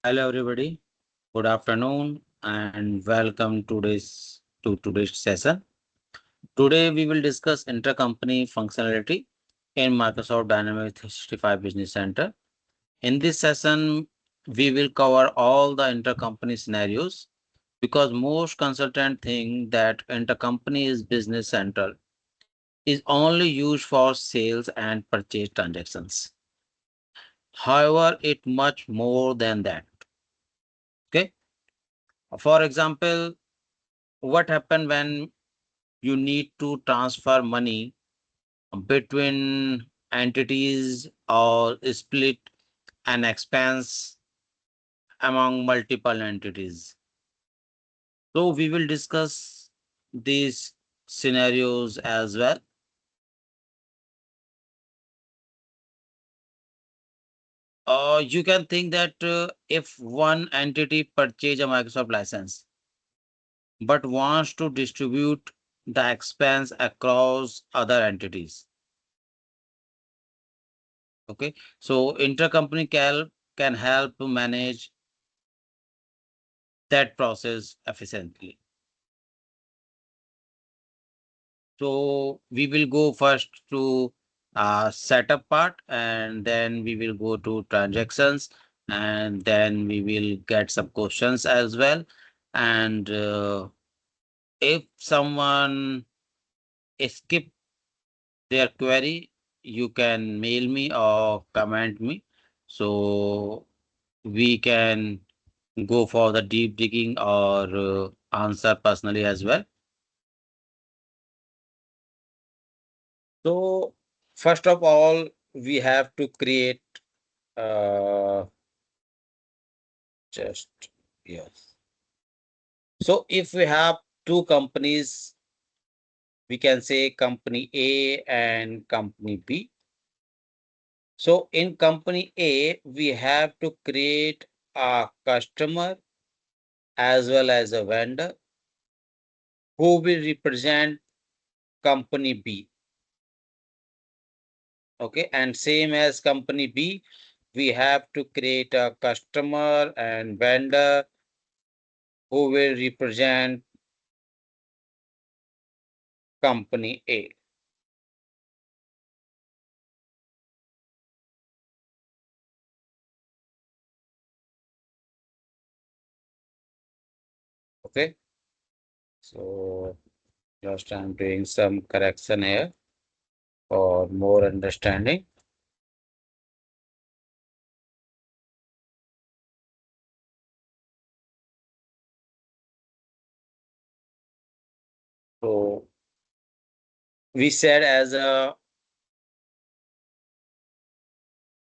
Hello, everybody. Good afternoon and welcome to today's session. Today, we will discuss intercompany functionality in Microsoft Dynamics 365 Business Center. In this session, we will cover all the intercompany scenarios because most consultants think that intercompany is business central is only used for sales and purchase transactions. However, it much more than that. Okay. For example, what happen when you need to transfer money between entities or split an expense among multiple entities. So we will discuss these scenarios as well. You can think that if one entity purchase a Microsoft license but wants to distribute the expense across other entities. Okay, so intercompany can help to manage that process efficiently. So we will go first to setup part, and then we will go to transactions, and then we will get some questions as well. And if someone skip their query, you can mail me or comment me. So we can go for the deep digging or answer personally as well. So first of all, we have to create uh, just yes. So if we have two companies, we can say company A and company B. So in company A, we have to create a customer as well as a vendor who will represent company B. Okay, and same as company B, we have to create a customer and vendor who will represent company A. Okay, so just I'm doing some correction here for more understanding. So we said as a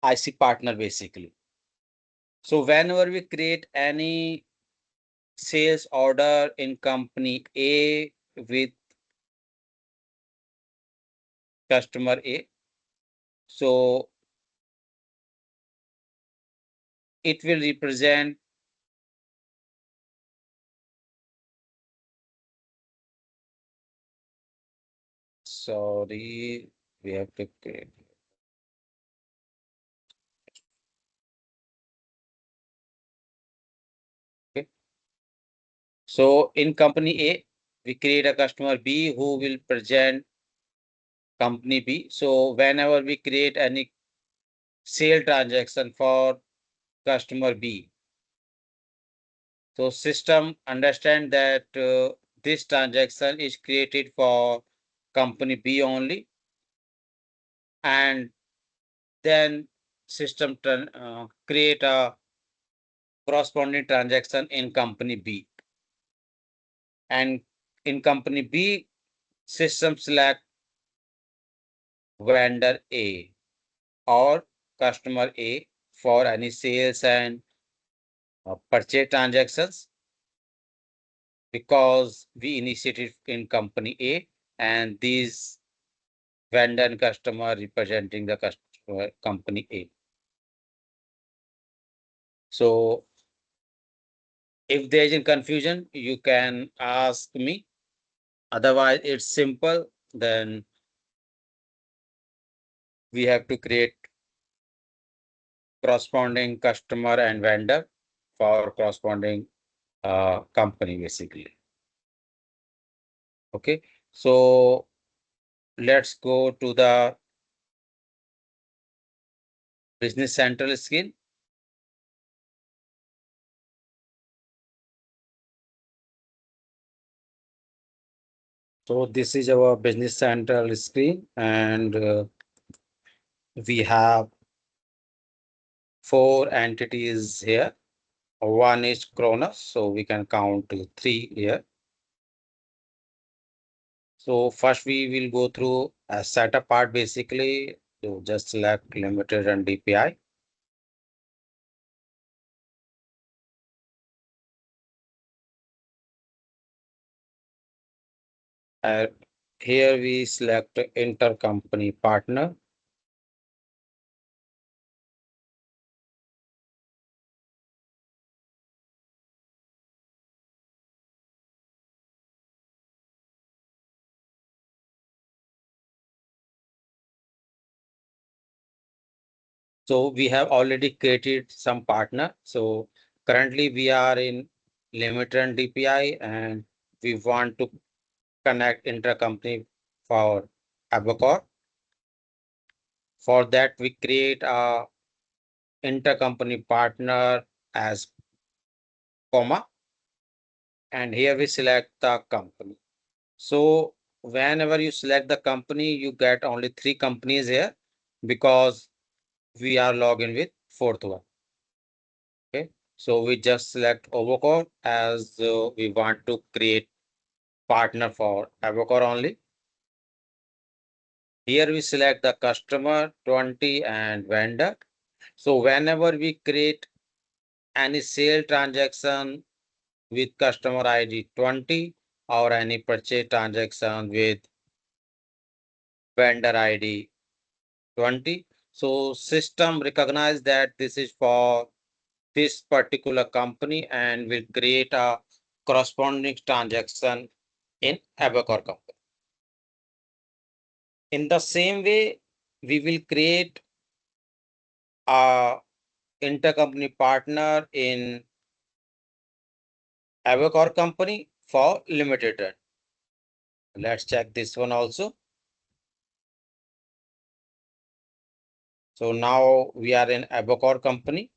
IC partner basically. So whenever we create any sales order in company A with customer A, so it will represent sorry, we have to create. Okay. So in company A, we create a customer B who will present company B. So whenever we create any sale transaction for customer B, so system understand that this transaction is created for company B only, and then system create a corresponding transaction in company B. And in company B, system select vendor A or customer A for any sales and purchase transactions because we initiated in company A and these vendor and customer representing the customer company A. So if there is a confusion, you can ask me. Otherwise, it's simple. Then we have to create corresponding customer and vendor for corresponding company basically. Okay, so let's go to the business central screen. So this is our business central screen, and we have four entities here. One is Kronos, so we can count to three here. So first we will go through a setup part basically. So just select limited and DPI. Uh, Here we select intercompany partner. So we have already created some partner. So currently we are in limited and DPI, and we want to connect intercompany for Abacor. For that, we create a intercompany partner as comma, and here we select the company. So whenever you select the company, you get only three companies here because we are logged in with fourth one. Okay, so we just select Avocor as we want to create partner for Avocor only. Here we select the customer 20 and vendor. So whenever we create any sale transaction with customer ID 20 or any purchase transaction with vendor ID 20, so system recognize that this is for this particular company and will create a corresponding transaction in Abacor company. In the same way, we will create a intercompany partner in Abacor company for limited run. Let's check this one also. So now we are in Abacor company.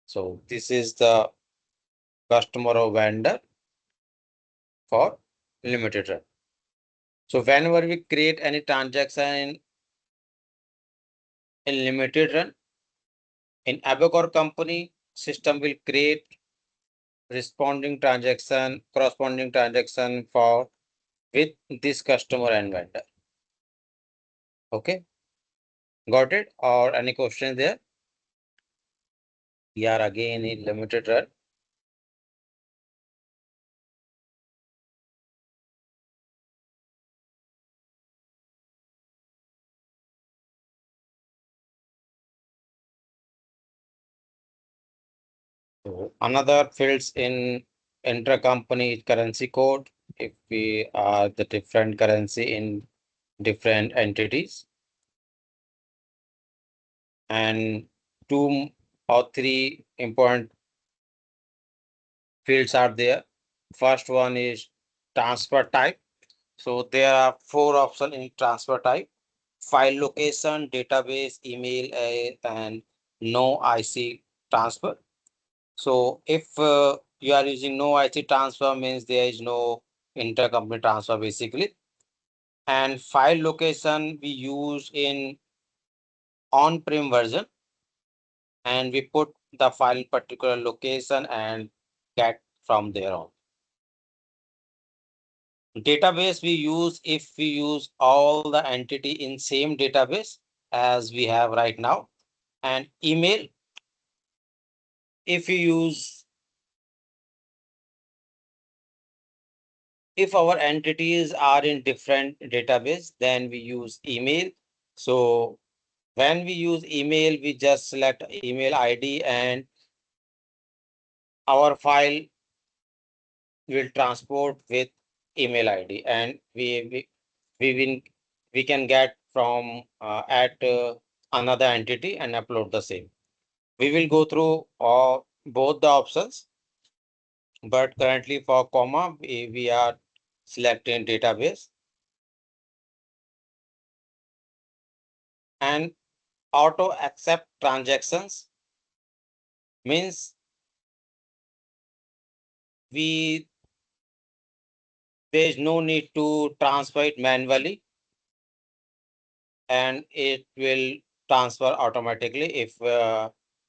So this is the customer or vendor for limited run. So whenever we create any transaction in limited run, in Abacor company, system will create corresponding transaction for with this customer and vendor. Okay, got it? Or any question there? We are again in limited run. So another fields in intercompany currency code. If we are the different currency in different entities, and two or three important fields are there. First one is transfer type. So there are four options in transfer type: file location, database, email, and no IC transfer. So if you are using no IC transfer, means there is no intercompany transfer basically. And file location we use in on-prem version, and we put the file in particular location and get from there on. Database we use if we use all the entity in same database as we have right now. And email, if we use, if our entities are in different database, then we use email. So when we use email, we just select email ID and our file will transport with email ID, and we will we can get from at another entity and upload the same. We will go through both the options, but currently for comma we are selecting database. And auto accept transactions means we there is no need to transfer it manually, and it will transfer automatically if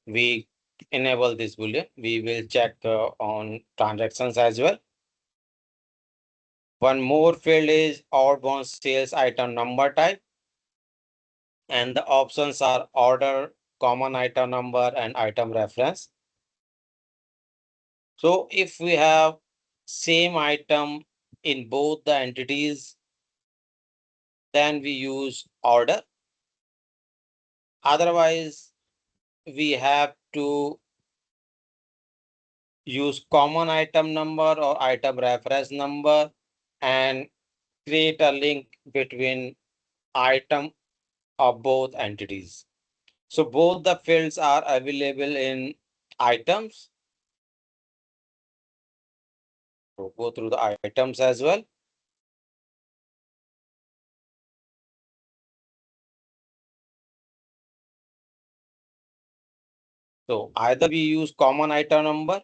we enable this boolean. We will check on transactions as well. One more field is outbound sales item number type, and the options are order, common item number, and item reference. So if we have same item in both the entities, then we use order. Otherwise, we have to use common item number or item reference number and create a link between item of both entities. So both the fields are available in items. So go through the items as well. So either we use common item number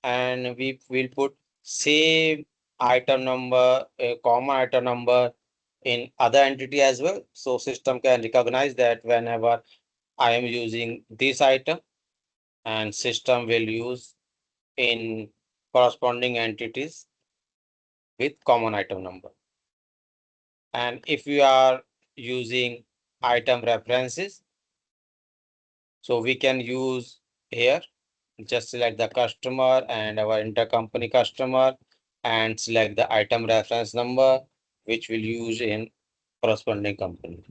and we will put same item number, a common item number in other entity as well. So system can recognize that whenever I am using this item, and system will use in corresponding entities with common item number. And if we are using item references, so we can use here, just select the customer and our intercompany customer and select the item reference number, which we'll use in corresponding company.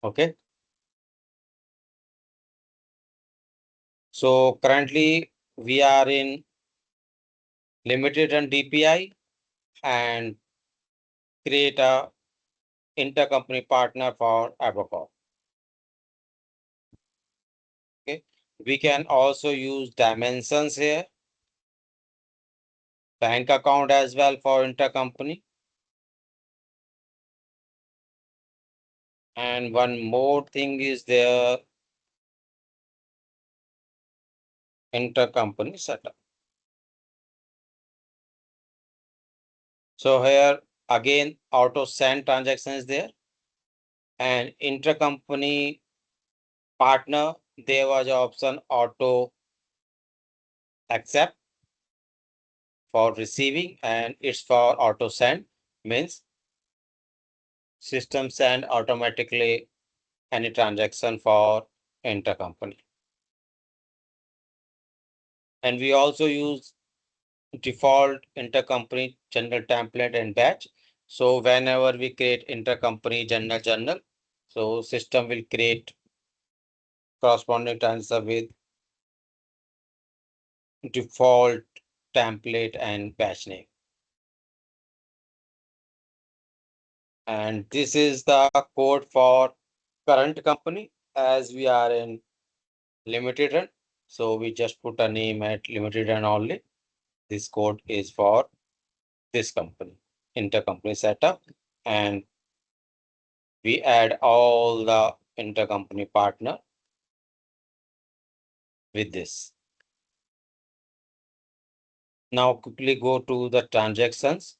Okay. So currently we are in limited and DPI and create a intercompany partner for Abacor. Okay. We can also use dimensions here, bank account as well for intercompany. And one more thing is there, intercompany setup. So here again, auto send transaction is there, and intercompany partner, there was an option auto accept for receiving, and it's for auto send, means system send automatically any transaction for intercompany. And we also use default intercompany general template and batch. So whenever we create intercompany journal, so system will create corresponding transfer with default template and batch name. And this is the code for current company as we are in limited run. So we just put a name at limited run only. This code is for this company, intercompany setup, and we add all the intercompany partner with this. Now quickly go to the transactions.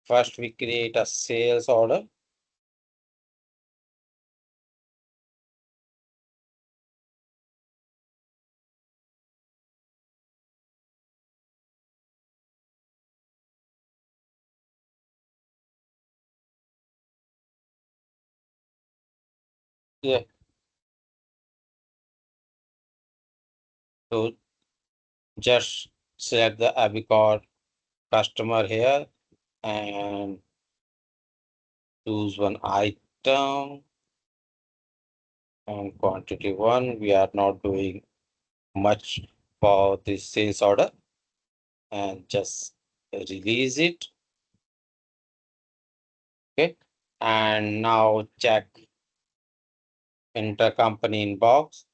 First, we create a sales order. Yeah. So just select the Abicor customer here and choose one item and quantity one. We are not doing much for this sales order and just release it. Okay. And now check intercompany inbox.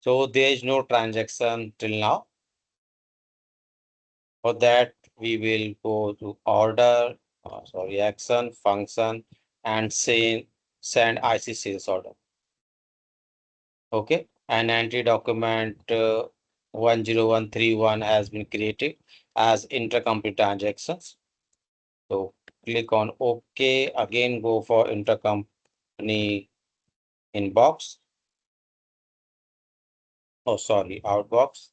So there is no transaction till now. For that, we will go to order, action, function, and send IC sales order. Okay, an entry document 10131 has been created as intercompany transactions. So click on OK. Again, go for intercompany inbox. Oh, sorry, outbox.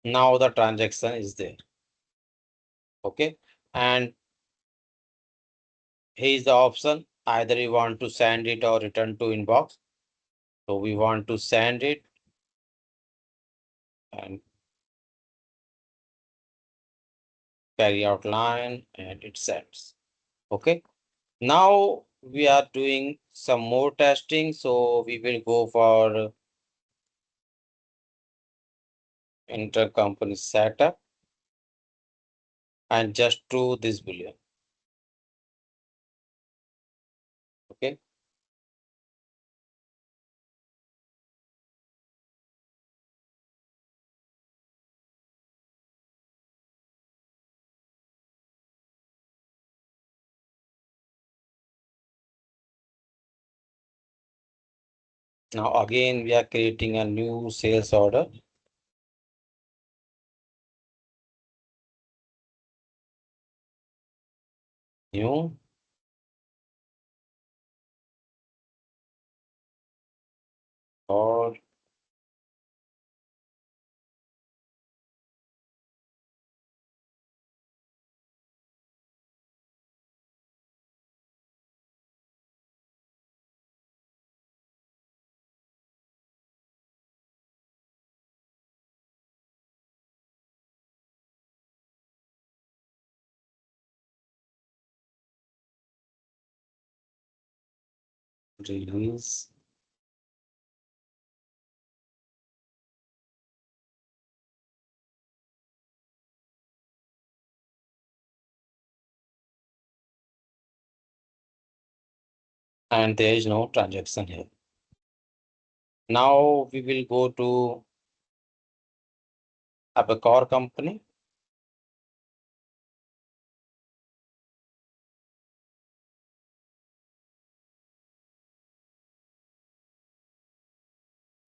Now the transaction is there. Okay, and here's the option. Either you want to send it or return to inbox. So we want to send it and carry out line and it sends. Okay. Now we are doing some more testing. So we will go for intercompany setup and just true this boolean. Okay. Now again, we are creating a new sales order. New. Or release. And there is no transaction here. Now we will go to a core company.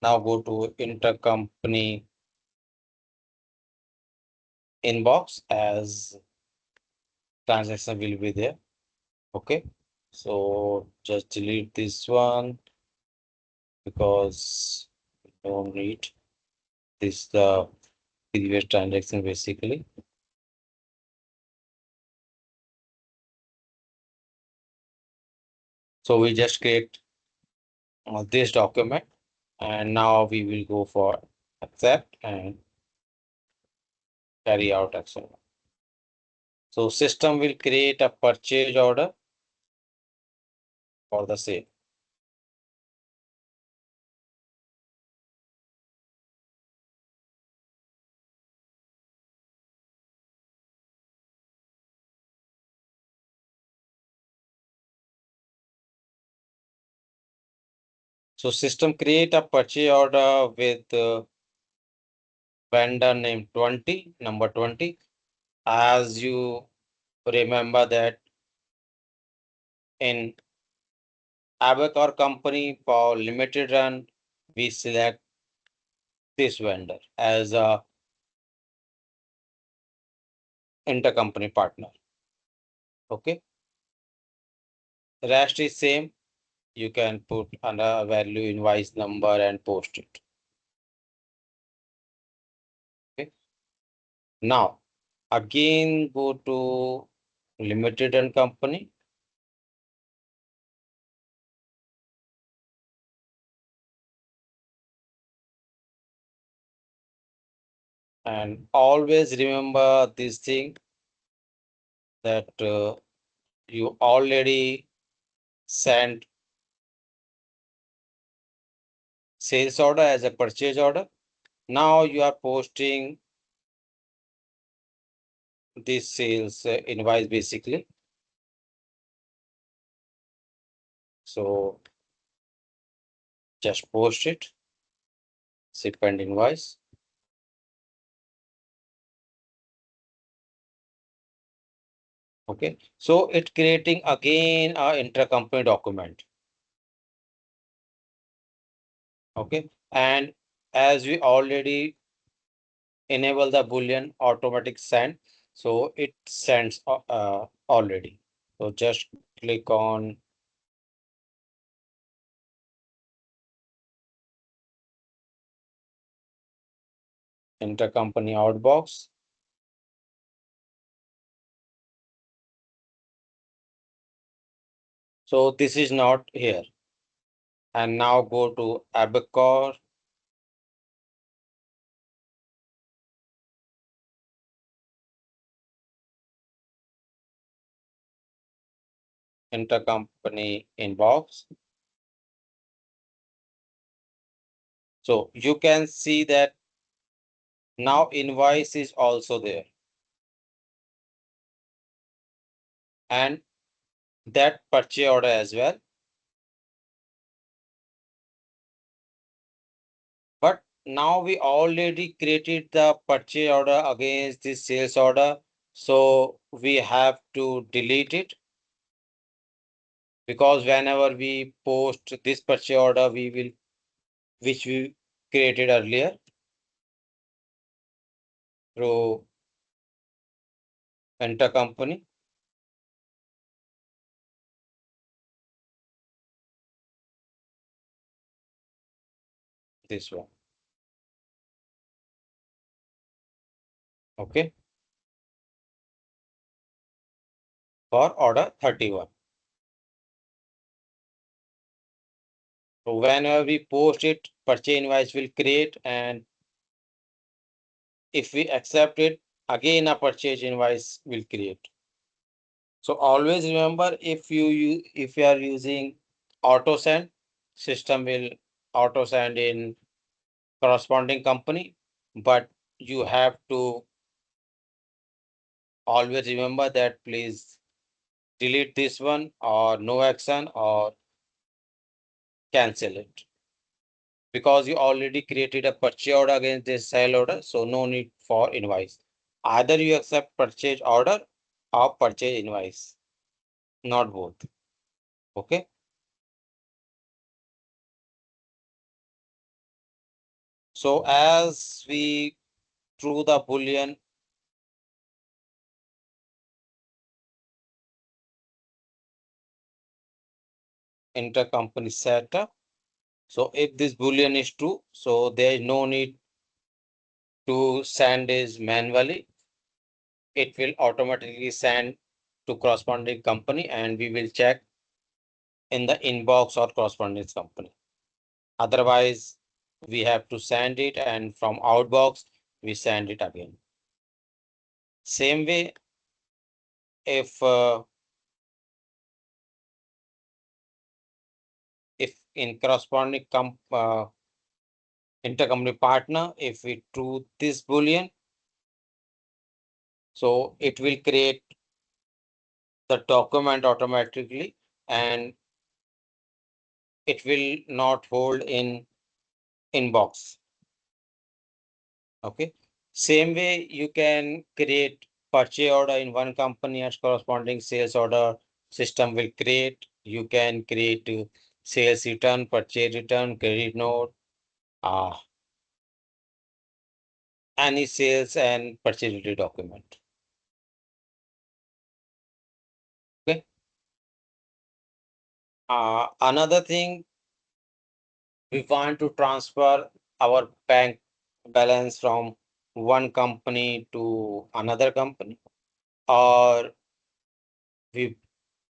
Now go to intercompany inbox as transaction will be there. Okay. So just delete this one because we don't need this the previous transaction basically. So we just create this document and now we will go for accept and carry out action. So system will create a purchase order for the sale. So system create a purchase order with vendor name 20, number 20. As you remember that in Abacor company for limited run, we select this vendor as a intercompany partner. Okay. Rest is same. You can put another value invoice number and post it. Okay. Now again go to limited and company. And always remember this thing that you already sent sales order as a purchase order. Now you are posting this sales invoice basically. So just post it, ship and invoice. Okay, so it's creating again a intercompany document. Okay, and as we already enable the Boolean automatic send, so it sends already. So just click on intercompany outbox. So this is not here. And now go to Abacor. Intercompany inbox. So you can see that now invoice is also there. And that purchase order as well. But now we already created the purchase order against this sales order. So we have to delete it, because whenever we post this purchase order, which we created earlier through intercompany, this one. Okay, for order 31. So whenever we post it, purchase invoice will create, and if we accept it, again a purchase invoice will create. So always remember, if you are using auto send, system will auto send in corresponding company, but you have to always remember that please delete this one, or no action, or cancel it, because you already created a purchase order against this sale order, so no need for invoice. Either you accept purchase order or purchase invoice, not both. Okay. So as we through the Boolean intercompany setup, so if this Boolean is true, so there is no need to send is manually. It will automatically send to corresponding company, and we will check in the inbox or corresponding company. Otherwise, we have to send it, and from outbox, we send it again. Same way, if in corresponding intercompany partner, if we true this Boolean, so it will create the document automatically, and it will not hold in inbox. Okay. Same way, you can create purchase order in one company as corresponding sales order system will create. You can create sales return, purchase return, credit note, uh, any sales and purchase related document. Okay. Another thing, we want to transfer our bank balance from one company to another company, or we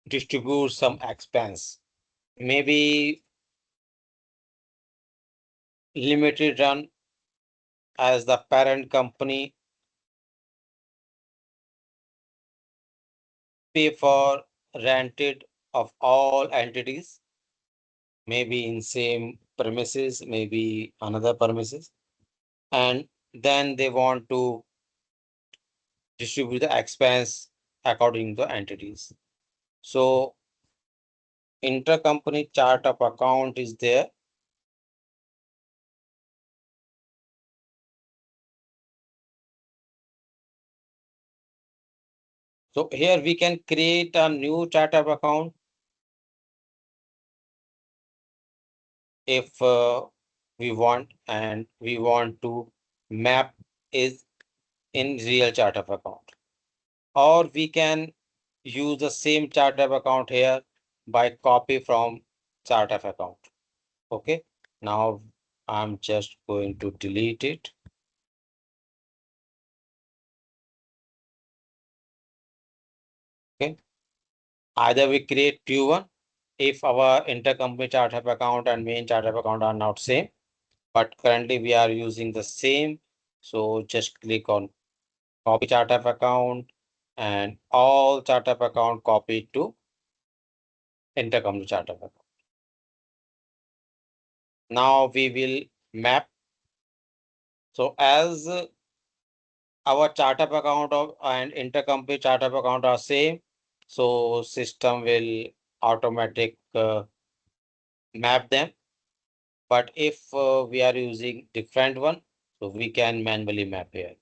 distribute some expense, maybe limited run as the parent company pay for rented of all entities, maybe in same premises, maybe another premises, and then they want to distribute the expense according to entities. So intercompany chart of account is there. So here we can create a new chart of account if we want, and we want to map is in real chart of account, or we can use the same chart of account here by copy from chart of account. Okay, now I'm just going to delete it. Okay, either we create two one if our intercompany chart of account and main chart of account are not same, but currently we are using the same. So just click on copy chart of account, and all chart of account copy to intercompany chart of account. Now we will map. So as our chart of account of and intercompany chart of account are same, so system will automatic map them. But if we are using different one, so we can manually map here.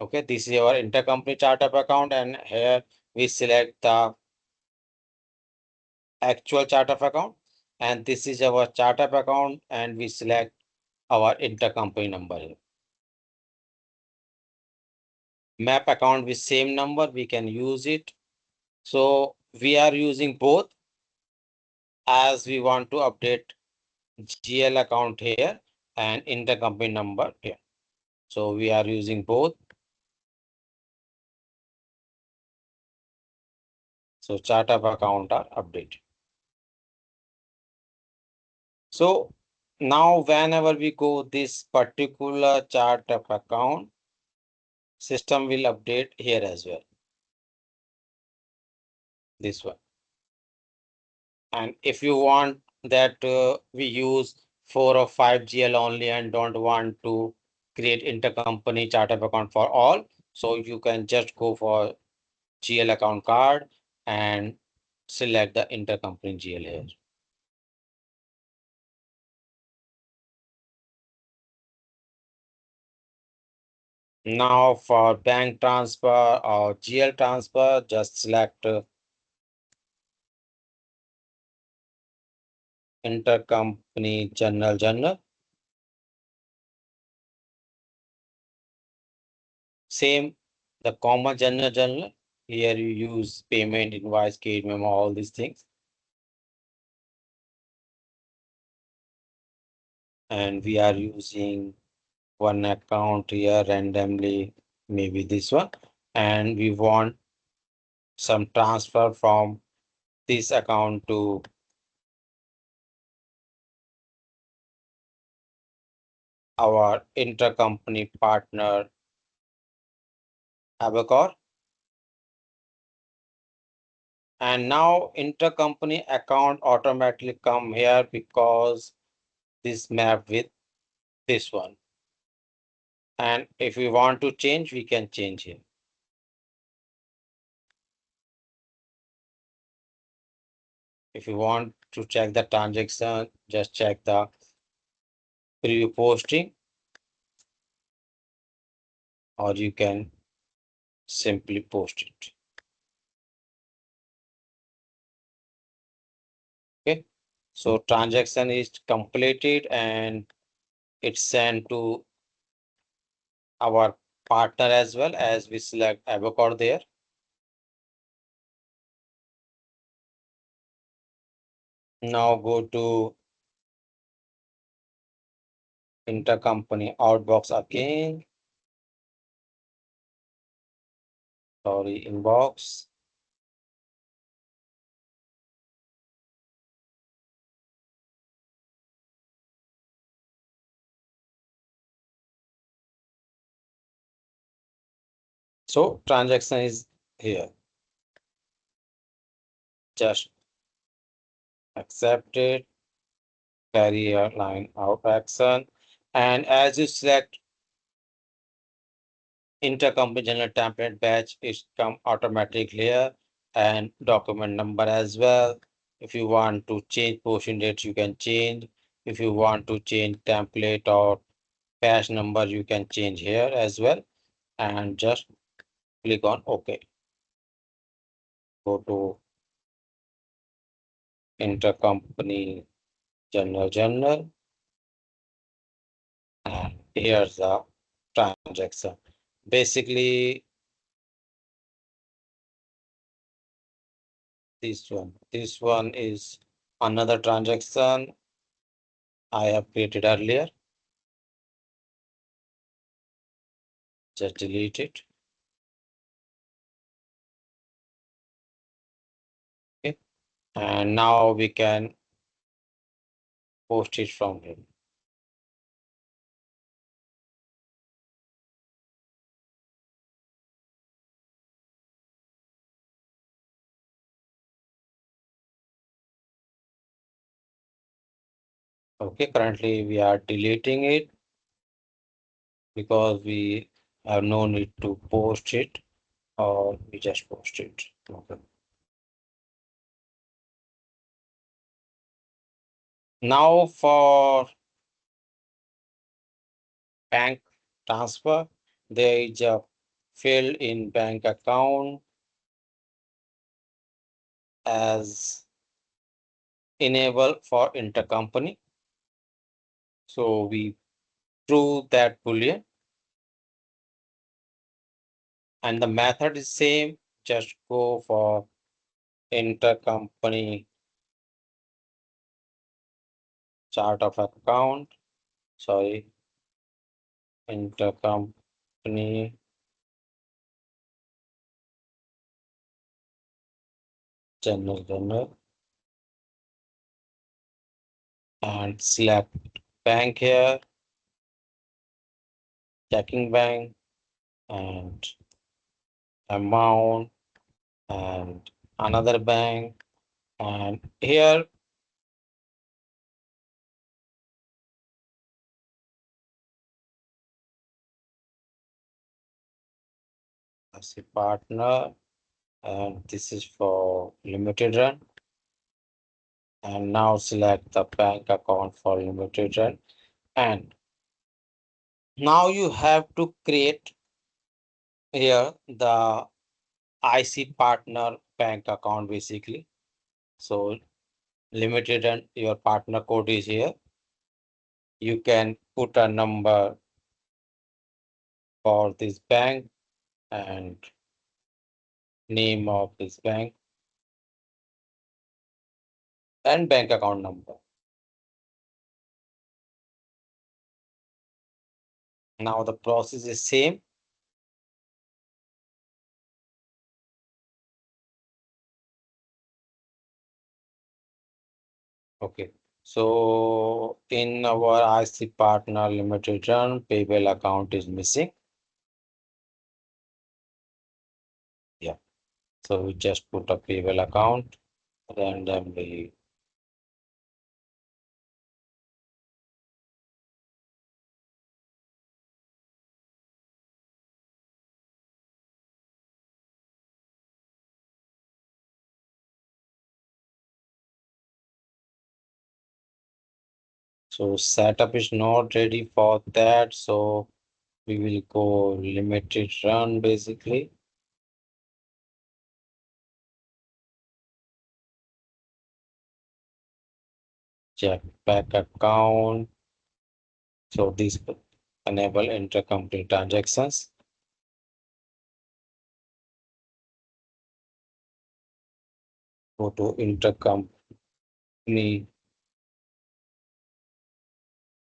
Okay, this is our intercompany chart of account, and here we select the actual chart of account, and this is our chart of account, and we select our intercompany number here. Map account with same number, we can use it. So we are using both as we want to update GL account here and intercompany number here. So we are using both. So chart of account are updated. So now whenever we go this particular chart of account, system will update here as well. This one. And if you want that we use 4 or 5 GL only and don't want to create intercompany chart of account for all, so you can just go for GL account card and select the intercompany GL here. Now for bank transfer or GL transfer, just select intercompany general. Same, the common general. Here you use payment, invoice, case memo, all these things. And we are using one account here randomly, maybe this one, and we want some transfer from this account to our intercompany partner Abacor. And now intercompany account automatically come here because this map with this one. And if we want to change, we can change here. If you want to check the transaction, just check the preview posting, or you can simply post it. Okay, so transaction is completed and it's sent to our partner as well, as we select Avocor there. Now go to intercompany outbox again. Sorry, inbox. So transaction is here. Just accept it, carry a line out action. And as you select intercompany general template batch, is come automatically here, and document number as well. If you want to change portion date, you can change. If you want to change template or batch number, you can change here as well. And just click on OK. Go to intercompany journal, and here's the transaction. Basically, this one is another transaction I have created earlier. Just delete it. Okay. And now we can post it from here. Okay, currently we are deleting it because we have no need to post it, or we just post it. Okay. Now for bank transfer, there is a field in bank account as enable for intercompany. So we true that boolean, and the method is same. Just go for intercompany chart of account. Sorry, intercompany general, and select bank here, checking bank, and amount, and another bank, and here as a partner, and this is for limited run. And now select the bank account for limited run, and now you have to create here the IC partner bank account basically. So limited and your partner code is here. You can put a number for this bank and name of this bank and bank account number. Now the process is same. Okay. So in our IC partner limited run, payable account is missing. Yeah. So we just put a payable account randomly. So setup is not ready for that. So we will go limited run basically. Check back account. So this enable intercompany transactions. Go to intercompany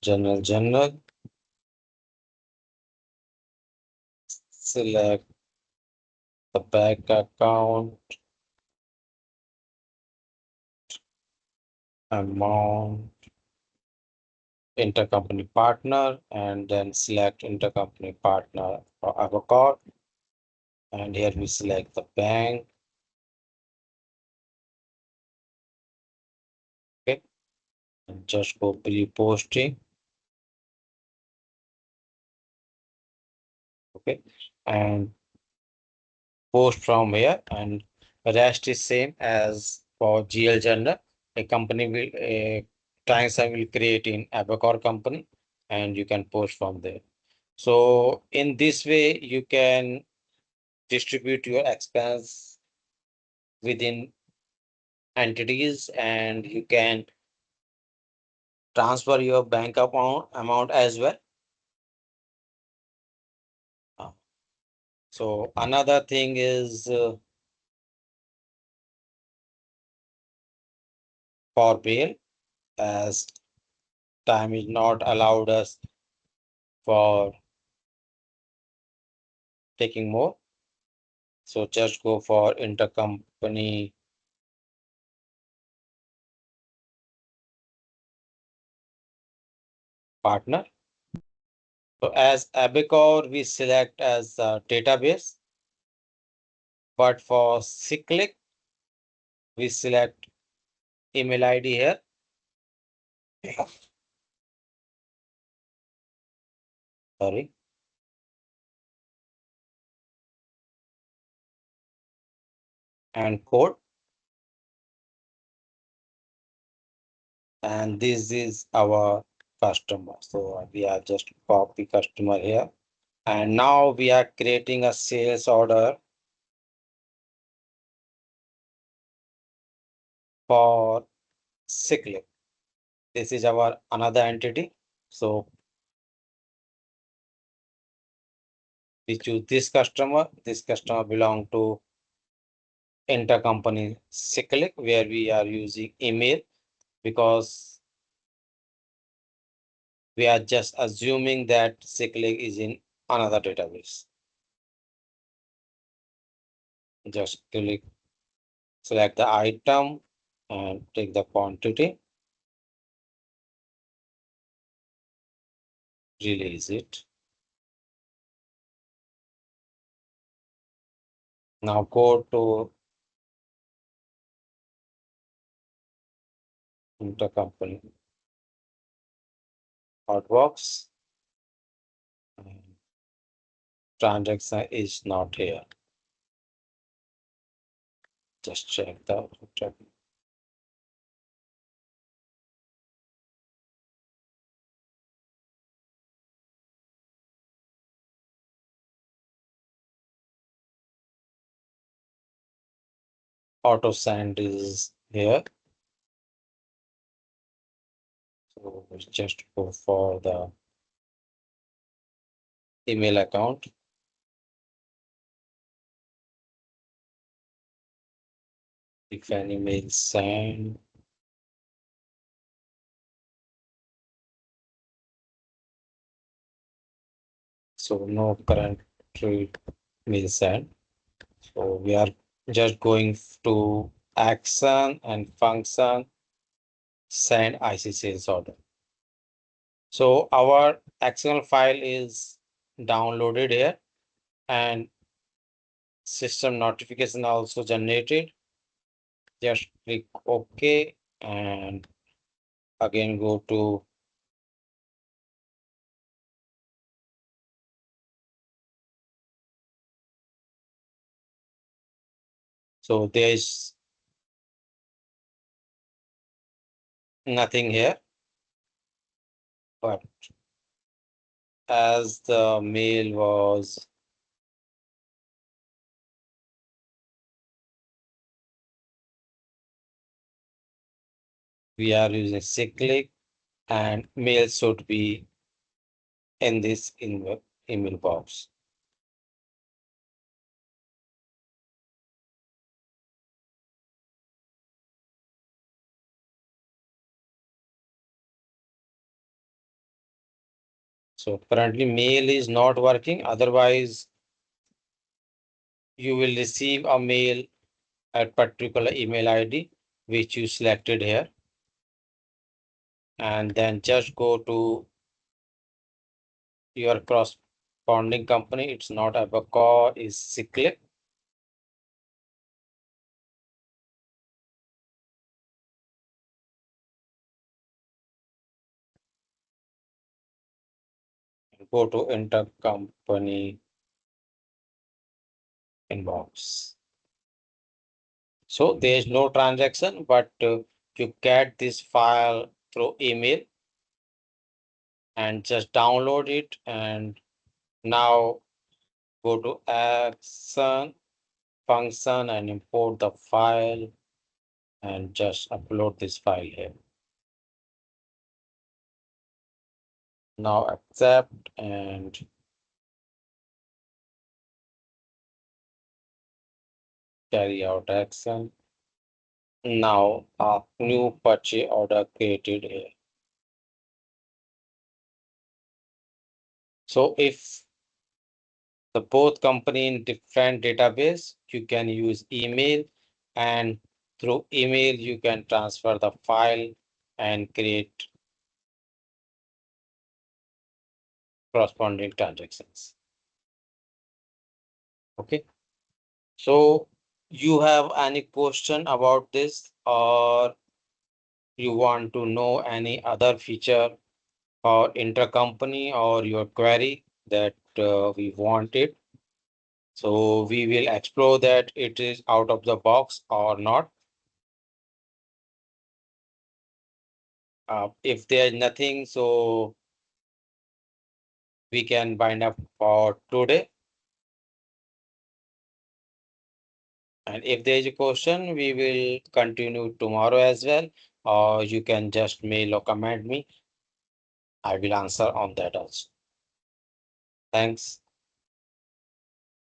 general, select the bank account, amount, intercompany partner, and then select intercompany partner for avocado. And here we select the bank. Okay, and just go pre-posting. Okay, and post from here, and rest is same as for GL Journal. A company will a client will create in Abacore company, and you can post from there. So in this way, you can distribute your expense within entities, and you can transfer your bank amount as well. Uh, So another thing is for bail, as time is not allowed us for taking more. So just go for intercompany partner. So as Abacore, we select as a database, but for Cyclic, we select email ID here. Sorry. And code. And this is our customer. So we are just copy customer here. And now we are creating a sales order for Cyclic. This is our another entity. So we choose this customer. This customer belong to intercompany Cyclic, where we are using email because we are just assuming that Cyclic is in another database. Just click, select the item and take the quantity, release it. Now go to intercompany outbox. Transaction is not here. Just check the auto send is here. So we just go for the email account. If an email sent, so no current mail sent. So we are just going to action and function send IC sales order. So our XML file is downloaded here, and system notification also generated. Just click OK and again go to so there is nothing here, but as the mail was we are using cyclic, and mail should be in this email box. So currently mail is not working. Otherwise, you will receive a mail at particular email ID which you selected here, and then just go to your cross corresponding company. It's not Abaco, is cyclic. Go to intercompany inbox. So there's no transaction, but you get this file through email and just download it. And now go to action function and import the file and just upload this file here. Now accept and carry out action. Now a new purchase order created here. So if the both company in different database, you can use email, and through email you can transfer the file and create corresponding transactions. Okay. So you have any question about this, or you want to know any other feature or intercompany or your query that we wanted? So we will explore that it is out of the box or not. If there's nothing, so we can bind up for today. And if there is a question, we will continue tomorrow as well, or you can just mail or comment me. I will answer on that also. Thanks.